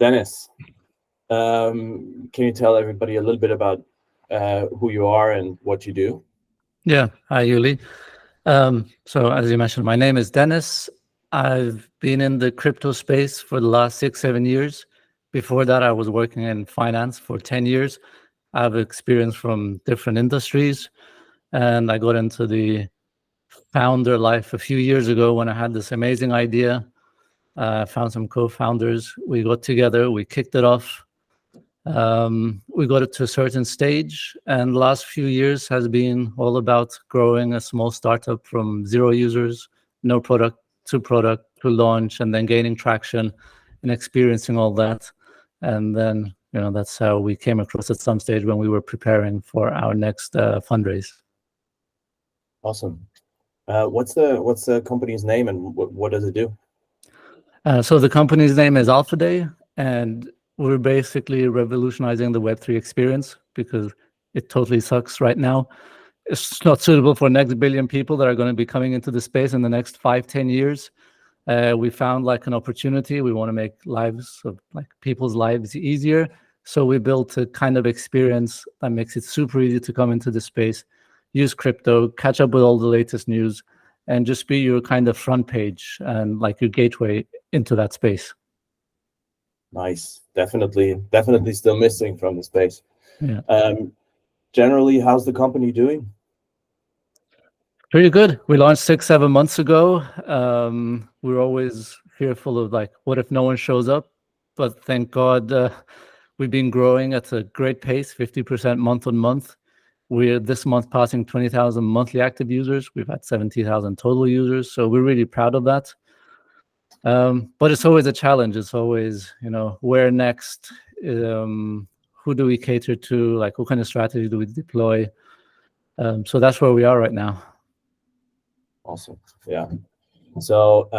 Deniz, can you tell everybody a little bit about who you are and what you do? Yeah, hi, Yuli. So as you mentioned, my name is Deniz. I've been in the crypto space for the last 6-7 years. Before that, I was working in finance for 10 years. I have experience from different industries, and I got into the founder life a few years ago when I had this amazing idea. Found some co-founders. We got together, we kicked it off. We got it to a certain stage, and the last few years has been all about growing a small startup from 0 users, no product to launch, and then gaining traction and experiencing all that. And then, that's how we came across at some stage when we were preparing for our next fundraise. Awesome. What's the company's name and what does it do? So the company's name is AlphaDay, and we're basically revolutionizing the Web3 experience because it totally sucks right now. It's not suitable for next billion people that are going to be coming into the space in the next 5-10 years. We found like an opportunity. We want to make people's lives easier. So we built a kind of experience that makes it super easy to come into the space, use crypto, catch up with all the latest news, and just be your kind of front page and like your gateway into that space. Nice. Definitely still missing from the space. Yeah. Generally, how's the company doing? Pretty good. We launched 6-7 months ago. We're always fearful of what if no one shows up? But thank God we've been growing at a great pace, 50% month on month. We're this month passing 20,000 monthly active users. We've had 70,000 total users. So we're really proud of that. But it's always a challenge. It's always, where next? Who do we cater to? What kind of strategy do we deploy? So that's where we are right now. Awesome. Yeah. So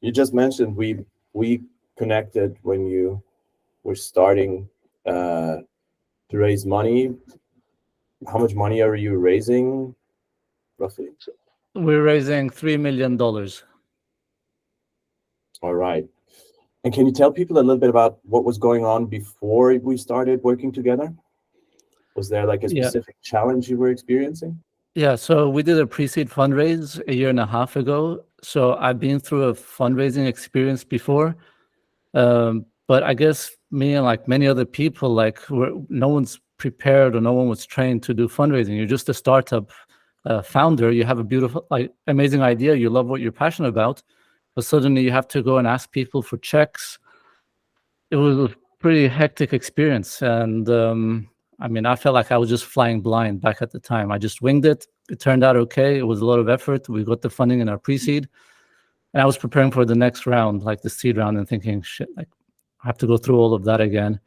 you just mentioned we connected when you were starting to raise money. How much money are you raising, roughly? We're raising $3 million. All right. And can you tell people a little bit about what was going on before we started working together? Was there a specific challenge you were experiencing? Yeah, so we did a pre-seed fundraise 1.5 years ago. So I've been through a fundraising experience before. But I guess me and many other people, no one's prepared or no one was trained to do fundraising. You're just a startup founder. You have a beautiful, amazing idea. You love what you're passionate about. But suddenly you have to go and ask people for checks. It was a pretty hectic experience. And I felt like I was just flying blind back at the time. I just winged it. It turned out okay. It was a lot of effort. We got the funding in our pre-seed. And I was preparing for the next round, the seed round, and thinking, shit, I have to go through all of that again.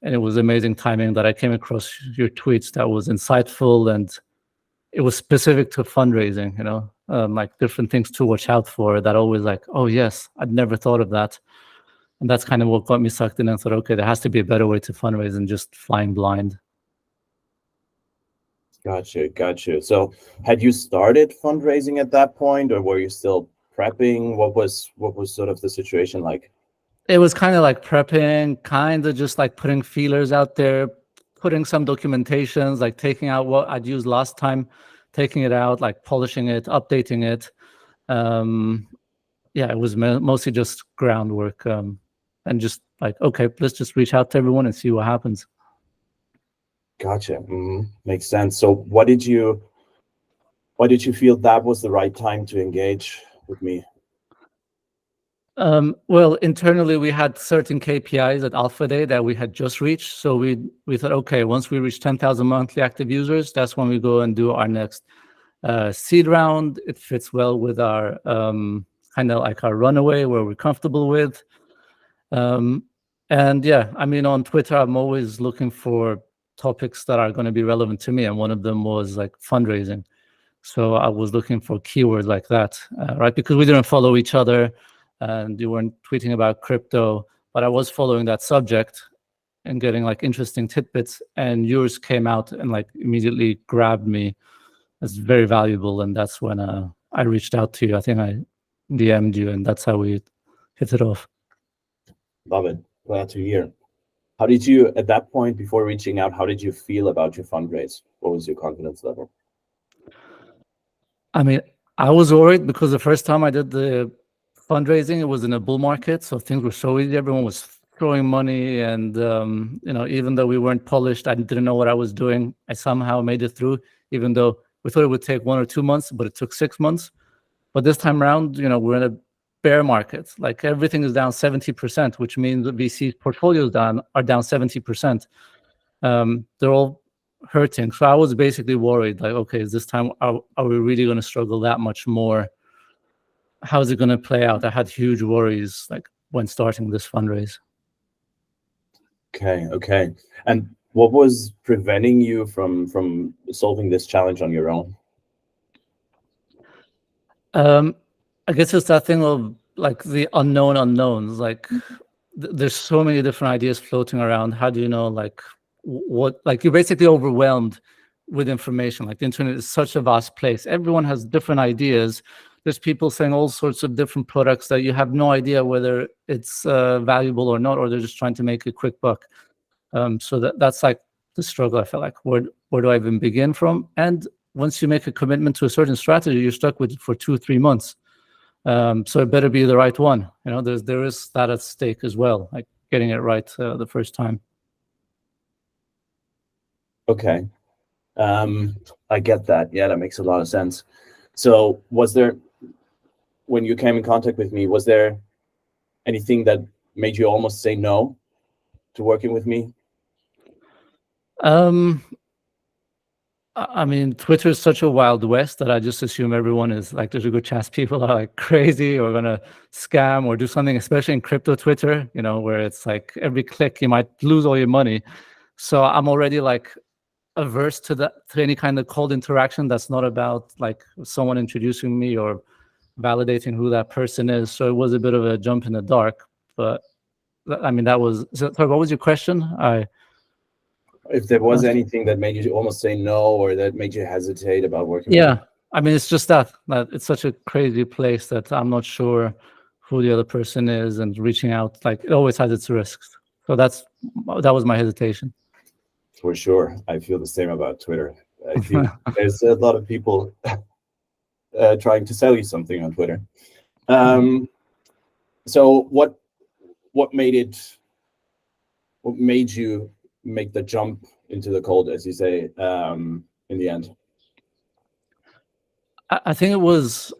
And it was amazing timing that I came across your tweets that was insightful, and it was specific to fundraising, different things to watch out for that always oh yes, I'd never thought of that. And that's kind of what got me sucked in and thought, okay, there has to be a better way to fundraise than just flying blind. Gotcha. So had you started fundraising at that point, or were you still prepping? What was sort of the situation like? It was kind of prepping, kind of just putting feelers out there, putting some documentations, taking out what I'd used last time, taking it out, polishing it, updating it. Yeah, it was mostly just groundwork, and just okay, let's just reach out to everyone and see what happens. Gotcha. Makes sense. So why did you feel that was the right time to engage with me? Well, internally, we had certain KPIs at AlphaDay that we had just reached. So we thought, okay, once we reach 10,000 monthly active users, that's when we go and do our next seed round. It fits well with our kind of our runaway where we're comfortable with. And yeah, on Twitter, I'm always looking for topics that are going to be relevant to me. And one of them was fundraising. So I was looking for keywords like that, right? Because we didn't follow each other. And you weren't tweeting about crypto, but I was following that subject and getting interesting tidbits, and yours came out and immediately grabbed me as very valuable. And that's when I reached out to you. I think I DM'd you, and that's how we hit it off. Love it. Glad to hear. How did you, at that point, before reaching out, how did you feel about your fundraise? What was your confidence level? I mean, I was worried because the first time I did the fundraising, it was in a bull market, so things were so easy. Everyone was throwing money, and even though we weren't polished, I didn't know what I was doing. I somehow made it through, even though we thought it would take 1 or 2 months, but it took 6 months. But this time around, we're in a bear market. Like everything is down 70%, which means the VC portfolios are down 70%. They're all hurting. So I was basically worried, like, okay, is this time, are we really going to struggle that much more? How is it going to play out? I had huge worries, like, when starting this fundraise. Okay. And what was preventing you from solving this challenge on your own? I guess it's that thing of like the unknown unknowns. Like there's so many different ideas floating around. How do you know like what? Like you're basically overwhelmed with information. Like the internet is such a vast place. Everyone has different ideas. There's people saying all sorts of different products that you have no idea whether it's valuable or not, or they're just trying to make a quick buck. So that's like the struggle. I feel like where do I even begin from? And once you make a commitment to a certain strategy, you're stuck with it for 2-3 months. So it better be the right one. There is that at stake as well, like getting it right the first time. Okay. I get that. Yeah, that makes a lot of sense. So when you came in contact with me, was there anything that made you almost say no to working with me? I mean, Twitter is such a wild west that I just assume everyone is like, there's a good chance people are like crazy or gonna scam or do something, especially in crypto Twitter, where it's like every click you might lose all your money. So I'm already like averse to any kind of cold interaction that's not about like someone introducing me or validating who that person is. So it was a bit of a jump in the dark, but I mean, sorry, what was your question? If there was anything that made you almost say no, or that made you hesitate about working with you. I mean, it's just that it's such a crazy place that I'm not sure who the other person is, and reaching out, like, it always has its risks. So that was my hesitation. For sure. I feel the same about Twitter. I feel there's a lot of people trying to sell you something on Twitter. So what made you make the jump into the cold, as you say, in the end? I think it was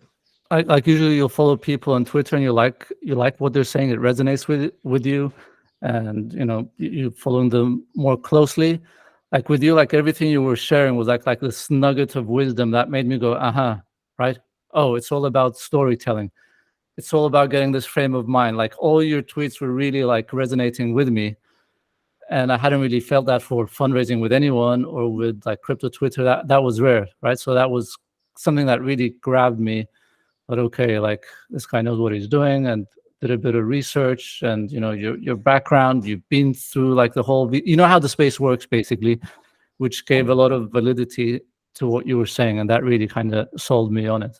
like usually you'll follow people on Twitter and you like what they're saying, it resonates with you, and you following them more closely. Like with you, like everything you were sharing was like this nugget of wisdom that made me go, right? Oh, it's all about storytelling. It's all about getting this frame of mind. Like all your tweets were really like resonating with me. And I hadn't really felt that for fundraising with anyone or with like crypto Twitter. That was rare, right? So that was something that really grabbed me. But okay, like this guy knows what he's doing, and did a bit of research, and your background, you've been through like the whole, how the space works basically, which gave a lot of validity to what you were saying, and that really kind of sold me on it.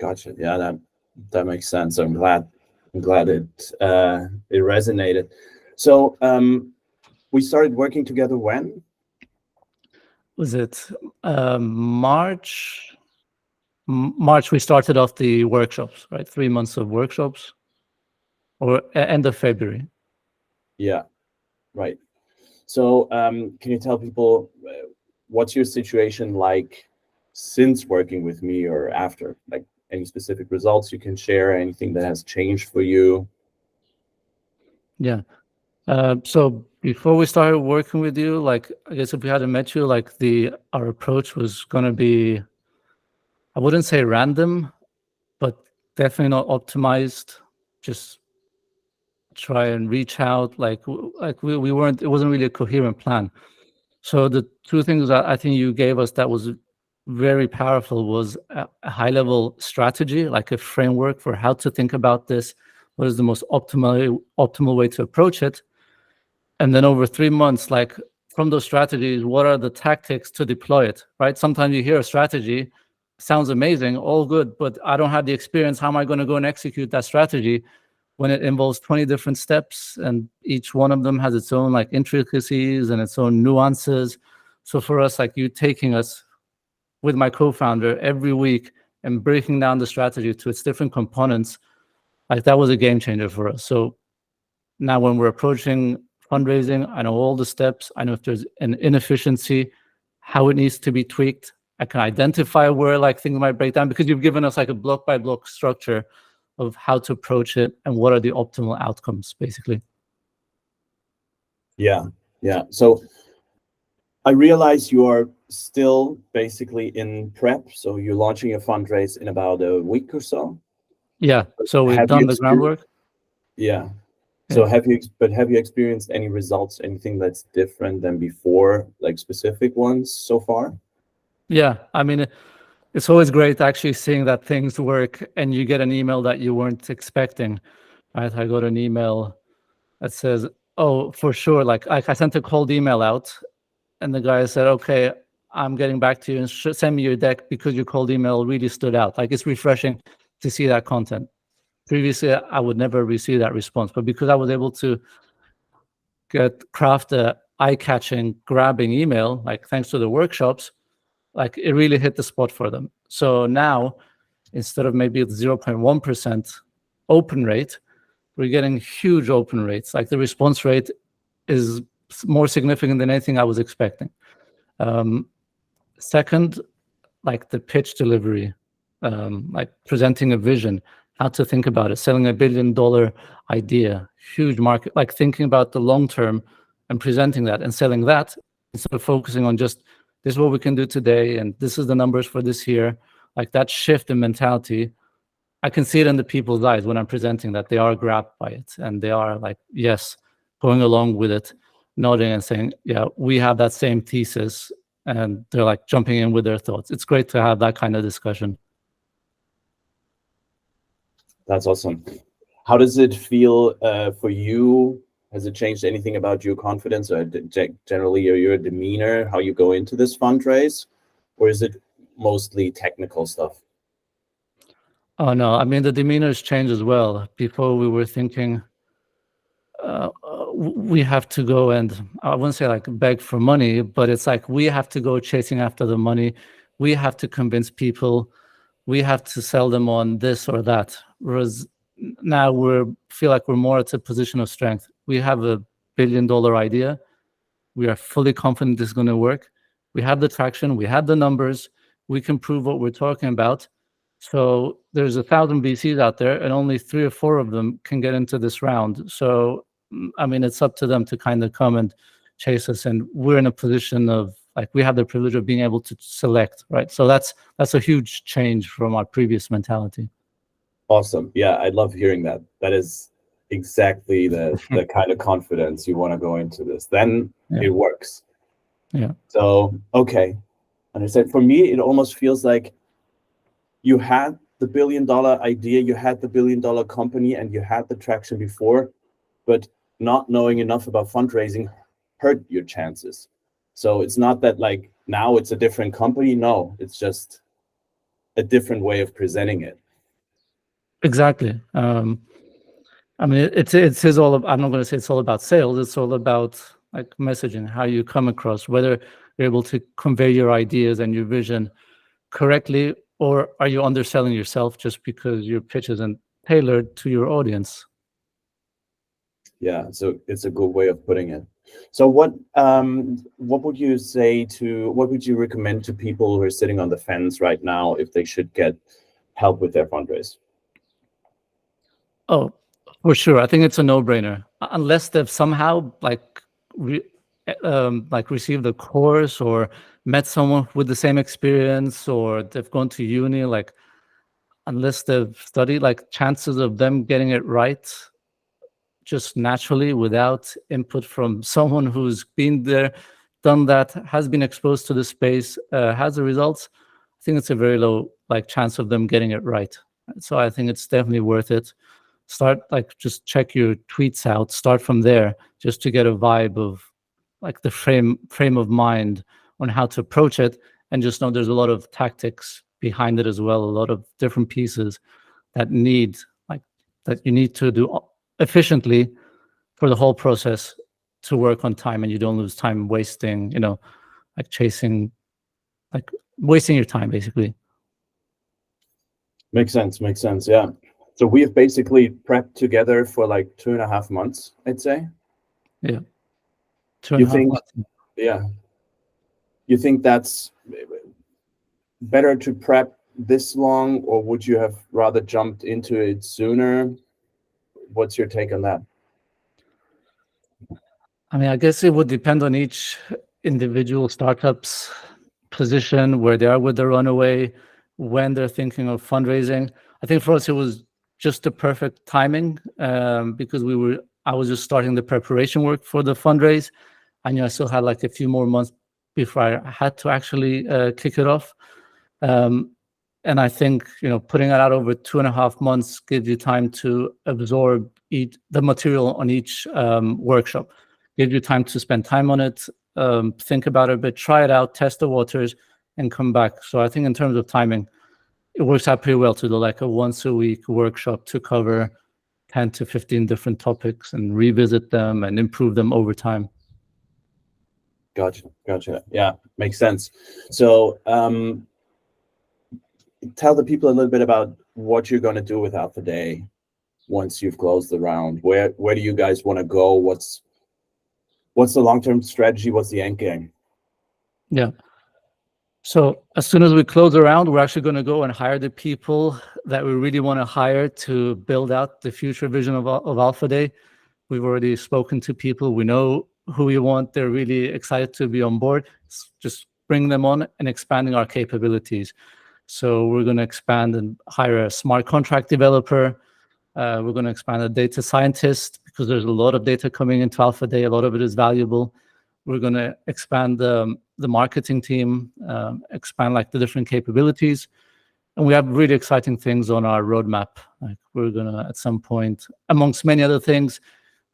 Gotcha. Yeah, that makes sense. I'm glad it resonated. So we started working together when? Was it March? March, we started off the workshops, right? 3 months of workshops, or end of February. Yeah, right. So can you tell people what's your situation like since working with me, or after? Like any specific results you can share, anything that has changed for you? Yeah. So before we started working with you, like, I guess if we hadn't met you, like our approach was going to be, I wouldn't say random, but definitely not optimized. Just try and reach out. Like we weren't, it wasn't really a coherent plan. So the two things that I think you gave us that was very powerful was a high level strategy, like a framework for how to think about this. What is the most optimal way to approach it? And then over 3 months, like from those strategies, what are the tactics to deploy it, right? Sometimes you hear a strategy, sounds amazing, all good, but I don't have the experience. How am I going to go and execute that strategy? when it involves 20 different steps, and each one of them has its own like intricacies and its own nuances. So for us, like you taking us with my co-founder every week and breaking down the strategy to its different components, like that was a game changer for us. So now when we're approaching fundraising, I know all the steps. I know if there's an inefficiency, how it needs to be tweaked. I can identify where like things might break down, because you've given us like a block by block structure of how to approach it and what are the optimal outcomes, basically. Yeah. So I realize you are still basically in prep. So you're launching a fundraise in about a week or so. Yeah. So we've done the groundwork. Yeah. So have you experienced any results, anything that's different than before, like specific ones so far? Yeah. I mean, it's always great actually seeing that things work and you get an email that you weren't expecting. Right? I got an email that says, oh, for sure. Like I sent a cold email out and the guy said, okay, I'm getting back to you and send me your deck because your cold email really stood out. Like it's refreshing to see that content. Previously, I would never receive that response, but because I was able to craft a eye-catching, grabbing email, like thanks to the workshops, like it really hit the spot for them. So now, instead of maybe 0.1% open rate, we're getting huge open rates. Like the response rate is more significant than anything I was expecting. Second, like the pitch delivery, like presenting a vision, how to think about it, selling $1 billion idea, huge market, like thinking about the long term and presenting that and selling that instead of focusing on just this is what we can do today and this is the numbers for this year. Like that shift in mentality, I can see it in the people's eyes when I'm presenting that they are grabbed by it and they are like, yes, going along with it, nodding and saying, yeah, we have that same thesis, and they're like jumping in with their thoughts. It's great to have that kind of discussion. That's awesome. How does it feel for you? Has it changed anything about your confidence or generally your demeanor, how you go into this fundraise? Or is it mostly technical stuff? Oh, no. I mean, the demeanor has changed as well. Before we were thinking, we have to go and, I wouldn't say like beg for money, but it's like we have to go chasing after the money. We have to convince people. We have to sell them on this or that. Whereas now feel like we're more at a position of strength. We have $1 billion idea. We are fully confident this is going to work. We have the traction. We have the numbers. We can prove what we're talking about. So there's 1,000 VCs out there, and only 3 or 4 of them can get into this round. So, I mean, it's up to them to kind of come and chase us. And we're in a position of like we have the privilege of being able to select, right? So that's a huge change from our previous mentality. Awesome. Yeah, I love hearing that. That is exactly the kind of confidence you want to go into this. Then it works. Yeah. So, okay. Understand. For me, it almost feels like you had the $1 billion idea, you had the $1 billion company, and you had the traction before, but not knowing enough about fundraising hurt your chances. So it's not that like now it's a different company. No, it's just a different way of presenting it. Exactly. I mean, it's all. I'm not going to say it's all about sales. It's all about like messaging, how you come across, whether you're able to convey your ideas and your vision correctly, or are you underselling yourself just because your pitch isn't tailored to your audience? Yeah, so it's a good way of putting it. So what would you say what would you recommend to people who are sitting on the fence right now if they should get help with their fundraise? Oh, for sure. I think it's a no-brainer. Unless they've somehow like received a course or met someone with the same experience, or they've gone to uni, like unless they've studied, like chances of them getting it right just naturally without input from someone who's been there, done that, has been exposed to the space, has the results, I think it's a very low like chance of them getting it right. So I think it's definitely worth it. Start like just check your tweets out, start from there just to get a vibe of like the frame of mind on how to approach it, and just know there's a lot of tactics behind it as well, a lot of different pieces that you need to do efficiently for the whole process to work on time, and you don't lose time wasting, like chasing, like wasting your time basically. Makes sense. Yeah. So we have basically prepped together for like 2.5 months, I'd say. Yeah. You think, yeah. You think that's better to prep this long, or would you have rather jumped into it sooner? What's your take on that? I mean, I guess it would depend on each individual startup's position, where they are with the runaway, when they're thinking of fundraising. I think for us, it was just the perfect timing because I was just starting the preparation work for the fundraise. I still had like a few more months before I had to actually kick it off. And I think, putting it out over 2.5 months gives you time to absorb the material on each workshop, gives you time to spend time on it, think about it a bit, try it out, test the waters, and come back. So I think in terms of timing, it works out pretty well to do like a once-a-week workshop to cover 10 to 15 different topics and revisit them and improve them over time. Gotcha. Yeah, makes sense. So tell the people a little bit about what you're going to do with Alpha Day once you've closed the round. Where do you guys want to go? What's the long-term strategy? What's the end game? Yeah. So as soon as we close the round, we're actually going to go and hire the people that we really want to hire to build out the future vision of Alpha Day. We've already spoken to people. We know who we want. They're really excited to be on board. Just bring them on and expanding our capabilities. So we're going to expand and hire a smart contract developer. We're going to expand a data scientist because there's a lot of data coming into Alpha Day. A lot of it is valuable. We're going to expand the marketing team, expand like the different capabilities. And we have really exciting things on our roadmap. Like we're going to, at some point, amongst many other things,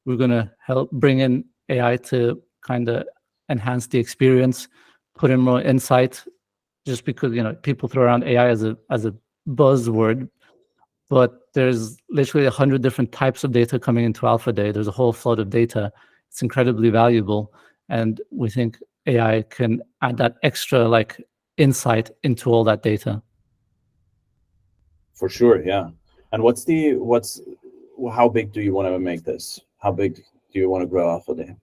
we're going to help bring in AI to kind of enhance the experience, put in more insight, just because, people throw around AI as a buzzword, but there's literally 100 different types of data coming into Alpha Day. There's a whole flood of data. It's incredibly valuable. And we think AI can add that extra like insight into all that data. For sure, yeah. And how big do you want to make this? How big do you want to grow Alpha Day?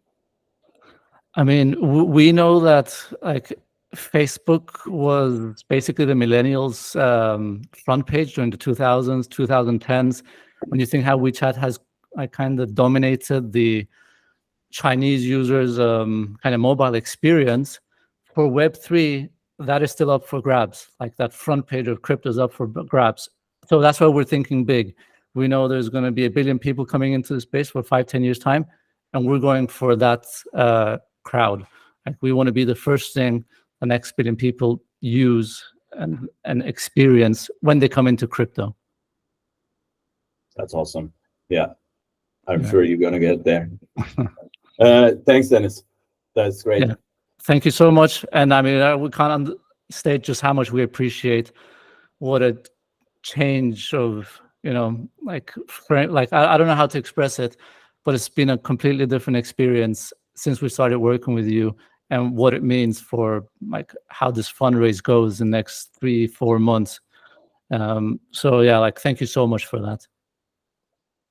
I mean, we know that like Facebook was basically the millennials' front page during the 2000s, 2010s. When you think how WeChat has kind of dominated the Chinese users' kind of mobile experience, for Web3, that is still up for grabs. Like that front page of crypto is up for grabs. So that's why we're thinking big. We know there's going to be 1 billion people coming into the space for 5-10 years time, and we're going for that crowd. Like we want to be the first thing the next 1 billion people use and experience when they come into crypto. That's awesome. Yeah, I'm sure you're going to get there. Thanks, Deniz. That's great. Yeah. Thank you so much. And I mean, we can't state just how much we appreciate what a change of, like I don't know how to express it, but it's been a completely different experience since we started working with you, and what it means for like how this fundraise goes in the next 3-4 months. So yeah, like thank you so much for that.